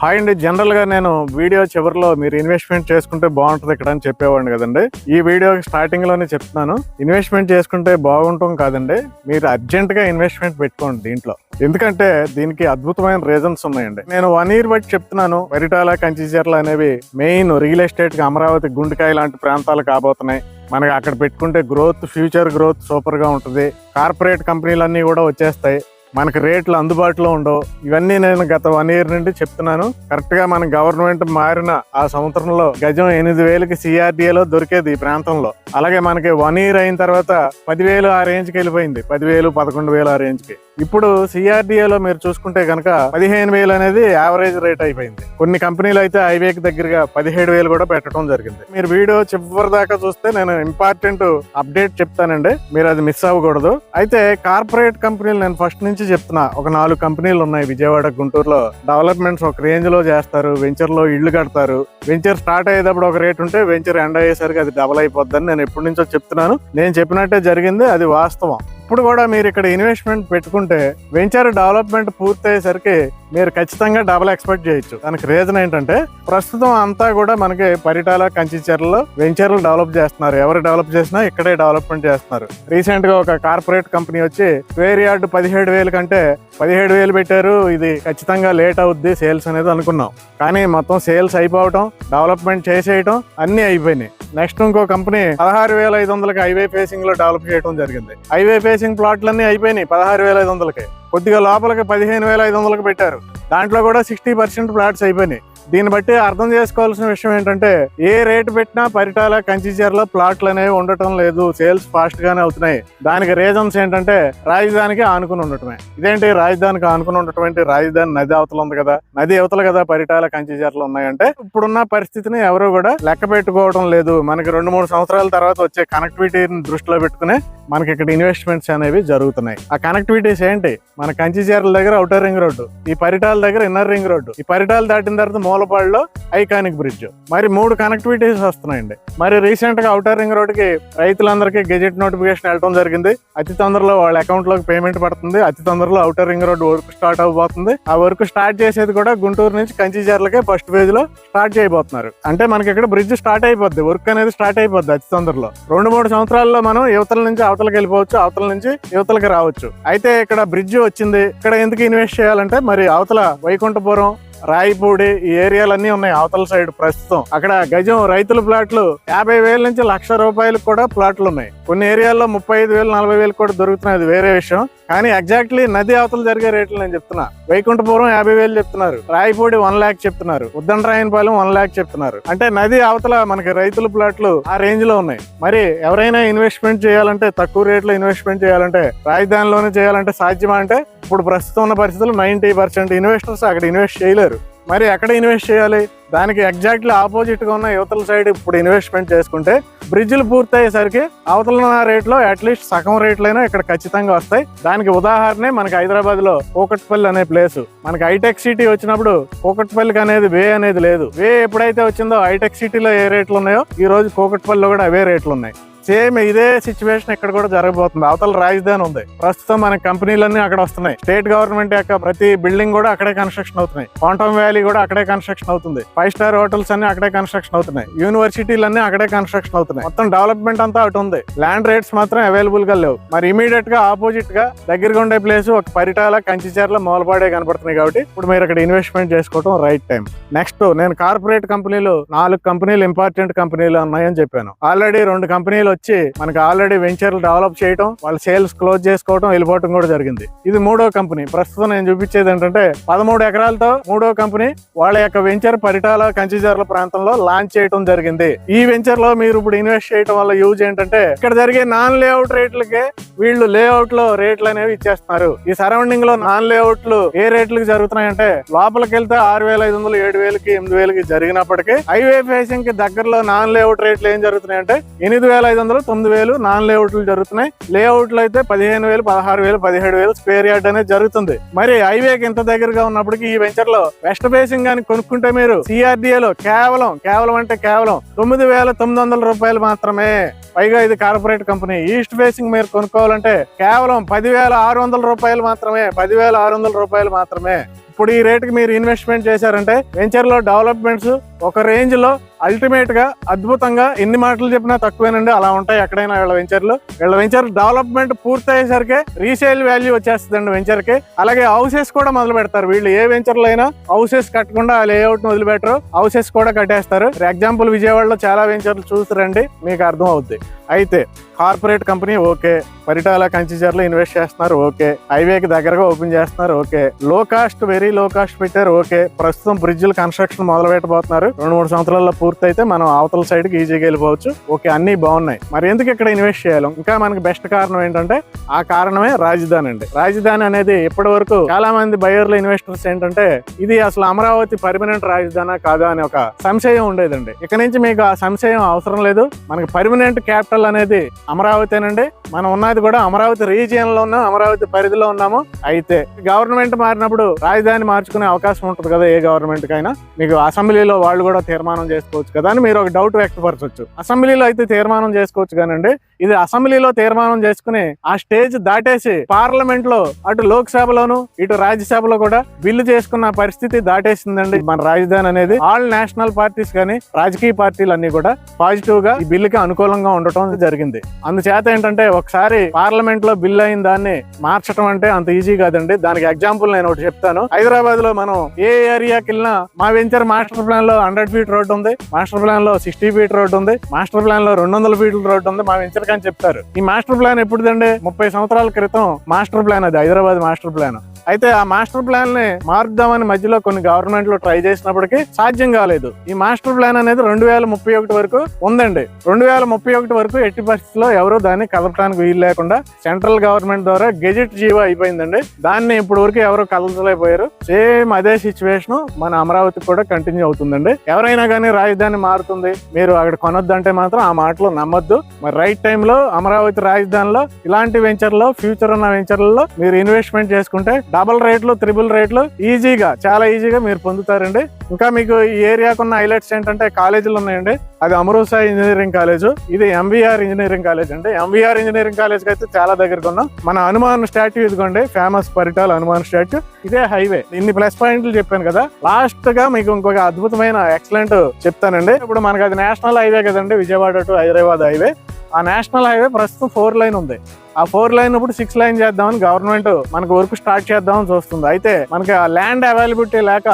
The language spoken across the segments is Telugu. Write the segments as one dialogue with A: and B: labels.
A: హాయ్ అండి. జనరల్ గా నేను వీడియో చివరిలో మీరు ఇన్వెస్ట్మెంట్ చేసుకుంటే బాగుంటుంది ఇక్కడ అని చెప్పేవాడిని కదండి. ఈ వీడియో స్టార్టింగ్ లోనే చెప్తున్నాను, ఇన్వెస్ట్మెంట్ చేసుకుంటే బాగుంటాం కాదండి, మీరు అర్జెంట్ గా ఇన్వెస్ట్మెంట్ పెట్టుకోండి దీంట్లో. ఎందుకంటే దీనికి అద్భుతమైన రీజన్స్ ఉన్నాయండి. నేను 1 year బట్టి చెప్తున్నాను, పరిటాల, కంచిచర్ల అనేవి మెయిన్ రియల్ ఎస్టేట్ కి అమరావతి, గుండెకాయ లాంటి ప్రాంతాలు కాబోతున్నాయి. మనకి అక్కడ పెట్టుకుంటే గ్రోత్, ఫ్యూచర్ గ్రోత్ సూపర్ గా ఉంటుంది. కార్పొరేట్ కంపెనీలన్నీ కూడా వచ్చేస్తాయి. మనకి రేట్లు అందుబాటులో ఉండవు. ఇవన్నీ నేను గత 1 year నుండి చెప్తున్నాను. కరెక్ట్ గా మన గవర్నమెంట్ మారిన ఆ సంవత్సరంలో గజం 8,000కి CRDAలో దొరికేది ఈ ప్రాంతంలో. అలాగే మనకి 1 year అయిన తర్వాత 10,000 ఆ రేంజ్కి వెళ్ళిపోయింది. 10,000, 11,000 ఆ రేంజ్కి. ఇప్పుడు CRDAలో మీరు చూసుకుంటే కనుక 15,000 అనేది యావరేజ్ రేట్ అయిపోయింది. కొన్ని కంపెనీలు అయితే హైవేకి దగ్గరగా 17,000 కూడా పెట్టడం జరిగింది. మీరు వీడియో చివరి దాకా చూస్తే నేను ఇంపార్టెంట్ అప్డేట్ చెప్తానండి, మీరు అది మిస్ అవ్వకూడదు. అయితే కార్పొరేట్ కంపెనీలు నేను ఫస్ట్ నుంచి చెప్తున్నా, ఒక 4 కంపెనీలు ఉన్నాయి విజయవాడ, గుంటూరులో. డెవలప్మెంట్స్ ఒక రేంజ్ లో చేస్తారు, వెంచర్ లో ఇళ్లు కడతారు. వెంచర్ స్టార్ట్ అయ్యేటప్పుడు ఒక రేట్ ఉంటే వెంచర్ ఎండ్ అయ్యేసరికి అది డబల్ అయిపోద్దని నేను ఎప్పటి నుంచో చెప్తున్నాను. నేను చెప్పినట్టే జరిగింది, అది వాస్తవం. ఇప్పుడు కూడా మీరు ఇక్కడ ఇన్వెస్ట్మెంట్ పెట్టుకుంటే వెంచర్ డెవలప్మెంట్ పూర్తయ్యేసరికి మీరు ఖచ్చితంగా డబల్ ఎక్స్పెక్ట్ చేయొచ్చు. దానికి రీజన్ ఏంటంటే ప్రస్తుతం అంతా కూడా మనకి పరిటాల, కంచిచర్లలో వెంచర్లు డెవలప్ చేస్తున్నారు. ఎవరు డెవలప్ చేసినా ఇక్కడే డెవలప్మెంట్ చేస్తున్నారు. రీసెంట్ గా ఒక కార్పొరేట్ కంపెనీ వచ్చి స్క్వేర్ యార్డ్ 17,000 కంటే 17,000 పెట్టారు. ఇది ఖచ్చితంగా లేట్ అవుద్ది సేల్స్ అనేది అనుకున్నాం. కానీ మొత్తం సేల్స్ అయిపోవటం, డెవలప్మెంట్ చేసేయటం అన్ని అయిపోయినాయి. నెక్స్ట్ ఇంకో కంపెనీ 16,500కి హైవే ఫేసింగ్ లో డెవలప్ చేయడం జరిగింది. హైవే ఫేసింగ్ ప్లాట్లన్నీ అయిపోయినాయి 16,500కి. కొద్దిగా లోపలికి 15,500కి పెట్టారు. దాంట్లో కూడా 60% ఫ్లాట్స్ అయిపోయినాయి. దీన్ని బట్టి అర్థం చేసుకోవాల్సిన విషయం ఏంటంటే ఏ రేటు పెట్టినా పరిటాల, కంచిచర్ల ప్లాట్లు అనేవి ఉండటం లేదు, సేల్స్ ఫాస్ట్ గానే అవుతున్నాయి. దానికి రీజన్స్ ఏంటంటే రాజధానికి ఆనుకుని ఉండటమే. ఇదేంటి రాజధానికి ఆనుకుని ఉండటం ఏంటి? రాజధాని నది అవతల ఉంది కదా, నది అవతల కదా పరిటాల, కంచిచర్లు ఉన్నాయంటే ఇప్పుడున్న పరిస్థితిని ఎవరు కూడా లెక్క పెట్టుకోవడం లేదు. మనకి 2-3 సంవత్సరాల తర్వాత వచ్చే కనెక్టివిటీని దృష్టిలో పెట్టుకుని మనకి ఇక్కడ ఇన్వెస్ట్మెంట్స్ అనేవి జరుగుతున్నాయి. ఆ కనెక్టివిటీస్ ఏంటి? మన కంచిచర్ల దగ్గర ఔటర్ రింగ్ రోడ్డు, ఈ పరిటాల దగ్గర ఇన్నర్ రింగ్ రోడ్డు, ఈ పరిటాలు దాటిన తర్వాత మూలపాడులో ఐకానిక్ బ్రిడ్జ్. మరి 3 కనెక్టివిటీస్ వస్తున్నాయండి. మరి రీసెంట్ గా ఔటర్ రింగ్ రోడ్ కి రైతులందరికీ గెజెట్ నోటిఫికేషన్ వెళ్ళడం జరిగింది. అతి తొందరలో వాళ్ళ అకౌంట్ లోకి పేమెంట్ పడుతుంది. అతి తొందరలో outer ring road work start అవబోతుంది. ఆ వర్క్ స్టార్ట్ చేసేది కూడా గుంటూరు నుంచి కంచిచర్లకే ఫస్ట్ ఫేజ్ లో స్టార్ట్ చేయబోతున్నారు. అంటే మనకి ఇక్కడ బ్రిడ్జ్ స్టార్ట్ అయిపోద్ది, వర్క్ అనేది స్టార్ట్ అయిపోద్ది అతి తొందరలో. 2-3 సంవత్సరాల్లో మనం యువతల నుంచి అవతలకి వెళ్ళిపోవచ్చు, అవతల నుంచి యువతలకి రావచ్చు. అయితే ఇక్కడ బ్రిడ్జ్ వచ్చింది, ఇక్కడ ఎందుకు ఇన్వెస్ట్ చేయాలంటే మరి అవతల వైకుంఠపురం, రాయిపూడి ఈ ఏరియాలన్నీ ఉన్నాయి అవతల సైడ్. ప్రస్తుతం అక్కడ గజం రైతుల ప్లాట్లు 50,000 నుంచి ₹1,00,000 కూడా ప్లాట్లు ఉన్నాయి. కొన్ని ఏరియాల్లో 35,000, 40,000 కూడా దొరుకుతున్నాయి, అది వేరే విషయం. కానీ ఎగ్జాక్ట్లీ నది అవతల జరిగే రేట్లు నేను చెప్తున్నా. వైకుంఠపురం 50,000 చెప్తున్నారు, రాయిపూడి 1 lakh చెప్తున్నారు, ఉద్దండరాయనపాలెం 1 lakh చెప్తున్నారు. అంటే నది అవతల మనకి రైతుల ప్లాట్లు ఆ రేంజ్ లో ఉన్నాయి. మరి ఎవరైనా ఇన్వెస్ట్మెంట్ చేయాలంటే, తక్కువ రేట్లో ఇన్వెస్ట్మెంట్ చేయాలంటే, రాజధానిలోనే చేయాలంటే సాధ్యమా అంటే ఇప్పుడు ప్రస్తుతం ఉన్న పరిస్థితుల్లో 90% ఇన్వెస్టర్స్ అక్కడ ఇన్వెస్ట్ చేయలేరు. మరి ఎక్కడ ఇన్వెస్ట్ చేయాలి? దానికి ఎగ్జాక్ట్లీ ఆపోజిట్ గా ఉన్న యువతల సైడ్ ఇప్పుడు ఇన్వెస్ట్మెంట్ చేసుకుంటే బ్రిడ్జ్లు పూర్తయ్యేసరికి అవతల రేట్లో అట్లీస్ట్ సగం రేట్లైనా ఇక్కడ ఖచ్చితంగా వస్తాయి. దానికి ఉదాహరణే మనకి హైదరాబాద్ లో కూకట్పల్లి అనే ప్లేస్. మనకి హైటెక్ సిటీ వచ్చినప్పుడు కూకట్పల్లికి అనేది వే అనేది లేదు. వే ఎప్పుడైతే వచ్చిందో హైటెక్ సిటీలో ఏ రేట్లు ఉన్నాయో ఈ రోజు కూకట్పల్లిలో కూడా అవే రేట్లు ఉన్నాయి. సేమ్ ఇదే సిచ్యువేషన్ ఇక్కడ కూడా జరగబోతుంది. అవతల రాజధాని ఉంది, ప్రస్తుతం మన కంపెనీలన్నీ అక్కడ వస్తున్నాయి. స్టేట్ గవర్నమెంట్ యొక్క ప్రతి బిల్డింగ్ కూడా అక్కడే కన్స్ట్రక్షన్ అవుతున్నాయి. క్వాంటమ్ వ్యాలీ కూడా అక్కడే కన్స్ట్రక్షన్ అవుతుంది. 5 star హోటల్స్ అన్ని అక్కడే కన్స్ట్రక్షన్ అవుతున్నాయి. యూనివర్సిటీలన్నీ అక్కడే కన్స్ట్రక్షన్ అవుతున్నాయి. మొత్తం డెవలప్మెంట్ అంతా అటు ఉంది. ల్యాండ్ రేట్స్ మాత్రం అవైలబుల్ గా లేవు. మరి ఇమీడియట్ గా ఆపోజిట్ గా దగ్గరగా ఉండే ప్లేస్ ఒక పరిటాల, కంచిచర్ల, మూలపాడే కనపడుతున్నాయి. కాబట్టి ఇప్పుడు మీరు అక్కడ ఇన్వెస్ట్మెంట్ చేసుకోవడం రైట్ టైం. నెక్స్ట్ నేను కార్పొరేట్ కంపెనీలు 4 కంపెనీలు ఇంపార్టెంట్ కంపెనీలు ఉన్నాయని చెప్పాను. ఆల్రెడీ 2 కంపెనీలు వచ్చి మనకి ఆల్రెడీ వెంచర్లు డెవలప్ చేయడం, వాళ్ళ సేల్స్ క్లోజ్ చేసుకోవడం, వెళ్ళిపోవడం కూడా జరిగింది. ఇది 3వ కంపెనీ. ప్రస్తుతం నేను చూపించేది ఏంటంటే 13 ఎకరాలతో 3వ కంపెనీ వాళ్ళ యొక్క వెంచర్ పరిటాల, కంచిచర్ల ప్రాంతంలో లాంచ్ చేయడం జరిగింది. ఈ వెంచర్ లో మీరు ఇప్పుడు ఇన్వెస్ట్ చేయడం వల్ల యూజ్ ఏంటంటే ఇక్కడ జరిగే నాన్ లేఅవుట్ రేట్లకే వీళ్ళు లేఅవుట్ లో రేట్లు అనేవి ఇచ్చేస్తున్నారు. ఈ సరౌండింగ్ లో నాన్ లేఅవుట్లు ఏ రేట్లకి జరుగుతున్నాయంటే లోపలికి వెళ్తే 6,500, 7,000కి, 8,000కి జరిగినప్పటికీ హైవే ఫేసింగ్ కి దగ్గరలో నాన్ లేఅవుట్ రేట్లు ఏం జరుగుతున్నాయంటే 8,500, 9,000 నాన్ లేఅవుట్లు జరుగుతున్నాయి. లేఅవుట్లు అయితే 15,000, 16,000, 17,000 స్క్వేర్ యార్డ్ అనేది జరుగుతుంది. మరి హైవేకి ఇంత దగ్గరగా ఉన్నప్పటికీ ఈ వెంచర్ లో వెస్ట్ ఫేసింగ్ గాని కొనుక్కుంటే మీరు CRDAలో కేవలం అంటే కేవలం ₹9,900 మాత్రమే. పైగా ఇది కార్పొరేట్ కంపెనీ. ఈస్ట్ ఫేసింగ్ మీరు కొనుక్కోవాలంటే కేవలం ₹10,600 మాత్రమే. ₹10,600 మాత్రమే. ఇప్పుడు ఈ రేటుకి మీరు ఇన్వెస్ట్మెంట్ చేశారంటే వెంచర్ లో డెవలప్మెంట్స్ ఒక రేంజ్ లో అల్టిమేట్ గా అద్భుతంగా ఎన్ని మాటలు చెప్పినా తక్కువేనండి. అలా ఉంటాయి ఎక్కడైనా వీళ్ళ వెంచర్ డెవలప్మెంట్ పూర్తి అయ్యేసరికి రీసేల్ వాల్యూ వచ్చేస్తుందండి వెంచర్ కి. అలాగే హౌసెస్ కూడా మొదలు పెడతారు వీళ్ళు. ఏ వెంచర్ లో అయినా హౌసెస్ కట్టకుండా ఆ లేఅవుట్ ని వదిలిపెట్టరు, హౌసెస్ కూడా కట్టేస్తారు. ఫర్ ఎగ్జాంపుల్ విజయవాడలో చాలా వెంచర్లు చూసిరండి, మీకు అర్థం అవుద్ది. అయితే కార్పొరేట్ కంపెనీ ఓకే, పరిటాల కంచిచర్లో ఇన్వెస్ట్ చేస్తున్నారు ఓకే, హైవేకి దగ్గరగా ఓపెన్ చేస్తున్నారు okay, low cost very low cost పెట్టారు ఓకే, ప్రస్తుతం బ్రిడ్జిల కన్స్ట్రక్షన్ మొదలు పెట్టబోతున్నారు. 2-3 సంవత్సరాల్లో పూర్తయితే మనం అవతల సైడ్ కి ఈజీగా వెళ్ళిపోవచ్చు. ఓకే, అన్ని బాగున్నాయి. మరి ఎందుకు ఇక్కడ ఇన్వెస్ట్ చేయాలి? ఇంకా మనకి బెస్ట్ కారణం ఏంటంటే ఆ కారణమే రాజధాని అండి. రాజధాని అనేది ఇప్పటి వరకు చాలా మంది బయర్ల ఇన్వెస్టర్స్ ఏంటంటే ఇది అసలు అమరావతి పర్మనెంట్ రాజధానా కాదా అని ఒక సంశయం ఉండేదండి. ఇక నుంచి మీకు ఆ సంశయం అవసరం లేదు. మనకి పర్మనెంట్ క్యాపిటల్ అనేది అమరావతేనండి. మనం ఉన్నది కూడా అమరావతి రీజియన్ లో ఉన్నాం, అమరావతి పరిధిలో ఉన్నాము. అయితే గవర్నమెంట్ మారినప్పుడు రాజధాని మార్చుకునే అవకాశం ఉంటుంది కదా ఏ గవర్నమెంట్ కైనా. మీకు అసెంబ్లీలో వాళ్ళు కూడా తీర్మానం చేసుకోవచ్చు కదా అని మీరు ఒక డౌట్ వ్యక్తపరచవచ్చు. అసెంబ్లీలో అయితే తీర్మానం చేసుకోవచ్చు కానండి, ఇది అసెంబ్లీలో తీర్మానం చేసుకుని ఆ స్టేజ్ దాటేసి పార్లమెంట్ లో అటు లోక్సభలోను ఇటు రాజ్యసభలో కూడా బిల్లు చేసుకున్న పరిస్థితి దాటేసిందండి. మన రాజధాని అనేది ఆల్ నేషనల్ పార్టీస్ కానీ రాజకీయ పార్టీలు అన్ని కూడా పాజిటివ్ గా ఈ బిల్లుకి అనుకూలంగా ఉండటం జరిగింది. అందుచేత ఏంటంటే ఒకసారి పార్లమెంట్ లో బిల్ అయిన దాన్ని మార్చడం అంటే అంత ఈజీ కాదండి. దానికి ఎగ్జాంపుల్ నేను ఒకటి చెప్తాను. హైదరాబాద్ లో మనం ఏ ఏరియాకి వెళ్ళినా మా వెంచర్ మాస్టర్ ప్లాన్ లో 100 ఫీట్ రోడ్ ఉంది, మాస్టర్ ప్లాన్ లో 60 ఫీట్ రోడ్ ఉంది, మాస్టర్ ప్లాన్ లో 200 ఫీట్ల రోడ్ ఉంది మా వెంచర్ అని చెప్తారు. ఈ మాస్టర్ ప్లాన్ ఎప్పుడుదండి? 30 సంవత్సరాల క్రితం మాస్టర్ ప్లాన్ అది, హైదరాబాద్ మాస్టర్ ప్లాన్. అయితే ఆ మాస్టర్ ప్లాన్ ని మారుద్దామని మధ్యలో కొన్ని గవర్నమెంట్లు ట్రై చేసినప్పటికీ సాధ్యం కాలేదు. ఈ మాస్టర్ ప్లాన్ అనేది 2031 వరకు ఉందండి. 2031 వరకు ఎట్టి పరిస్థితుల్లో ఎవరు దాన్ని కదపడానికి వీలు లేకుండా సెంట్రల్ గవర్నమెంట్ ద్వారా గెజెట్ జీవో అయిపోయిందండి. దాన్ని ఇప్పుడు వరకు ఎవరు కదలలేకపోయారు. సేమ్ అదే సిచ్యువేషన్ మన అమరావతి కూడా కంటిన్యూ అవుతుందండి. ఎవరైనా కానీ రాజధాని మారుతుంది మీరు అక్కడ కొనొద్దంటే మాత్రం ఆ మాటలు నమ్మొద్దు. మరి రైట్ టైంలో అమరావతి రాజధానిలో ఇలాంటి వెంచర్లో ఫ్యూచర్ ఉన్న వెంచర్లలో మీరు ఇన్వెస్ట్మెంట్ చేసుకుంటే డబుల్ రేట్లు, త్రిబుల్ రేట్లు ఈజీగా, చాలా ఈజీగా మీరు పొందుతారండి. ఇంకా మీకు ఈ ఏరియాకు ఉన్న హైలైట్స్ ఏంటంటే కాలేజీలు ఉన్నాయండి. అది అమరూసా ఇంజనీరింగ్ కాలేజ్, ఇది ఎంవీఆర్ ఇంజనీరింగ్ కాలేజ్ అండి. ఎంవీఆర్ ఇంజనీరింగ్ కాలేజ్ కి అయితే చాలా దగ్గరగా ఉన్నాం. మన హనుమాన్ స్టాట్యూ ఇదిగోండి, ఫేమస్ పరిటాల హనుమాన్ స్టాట్యూ. ఇదే హైవే. ఇన్ని ప్లస్ పాయింట్లు చెప్పాను కదా, లాస్ట్ గా మీకు ఇంకొక అద్భుతమైన ఎక్సలెంట్ చెప్తానండి. ఇప్పుడు మనకి అది నేషనల్ హైవే కదండి, విజయవాడ టు హైదరాబాద్ హైవే. ఆ నేషనల్ హైవే ప్రస్తుతం 4 లైన్ ఉంది. ఆ 4 లైన్ ఇప్పుడు 6 లైన్ చేద్దామని గవర్నమెంట్ మనకు వర్క్ స్టార్ట్ చేద్దామని చూస్తుంది. అయితే మనకి ఆ ల్యాండ్ అవైలబిలిటీ లేక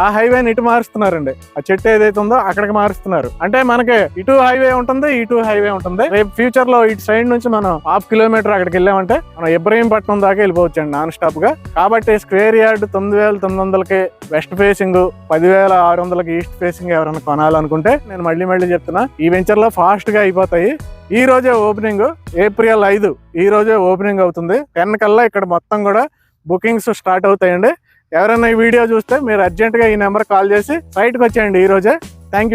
A: ఆ హైవేని ఇటు మారుస్తున్నారండి. ఆ చెట్టు ఏదైతే ఉందో అక్కడికి మారుస్తున్నారు. అంటే మనకి ఇటు హైవే ఉంటుంది, ఇటు హైవే ఉంటుంది. రేపు ఫ్యూచర్ లో ఇటు సైడ్ నుంచి మనం 1/2 కిలోమీటర్ అక్కడికి వెళ్ళామంటే మనం ఇబ్రహీంపట్నం దాకా వెళ్ళిపోవచ్చు అండి నాన్ స్టాప్ గా. కాబట్టి స్క్వేర్ యార్డ్ 9,900కి వెస్ట్ ఫేసింగ్, 10,600కి ఈస్ట్ ఫేసింగ్ ఎవరైనా కొనాలనుకుంటే నేను మళ్ళీ చెప్తున్నా, ఈ వెంచర్ లో ఫాస్ట్ గా అయిపోతాయి. ఈ రోజే ఓపెనింగ్, April 5 ఈ రోజే ఓపెనింగ్ అవుతుంది. 10 కల్లా ఇక్కడ మొత్తం కూడా బుకింగ్స్ స్టార్ట్ అవుతాయండి. ఎవరైనా ఈ వీడియో చూస్తే మీరు అర్జెంట్ గా ఈ నెంబర్ కాల్ చేసి సైట్కి వచ్చేయండి ఈ రోజే. Thank you.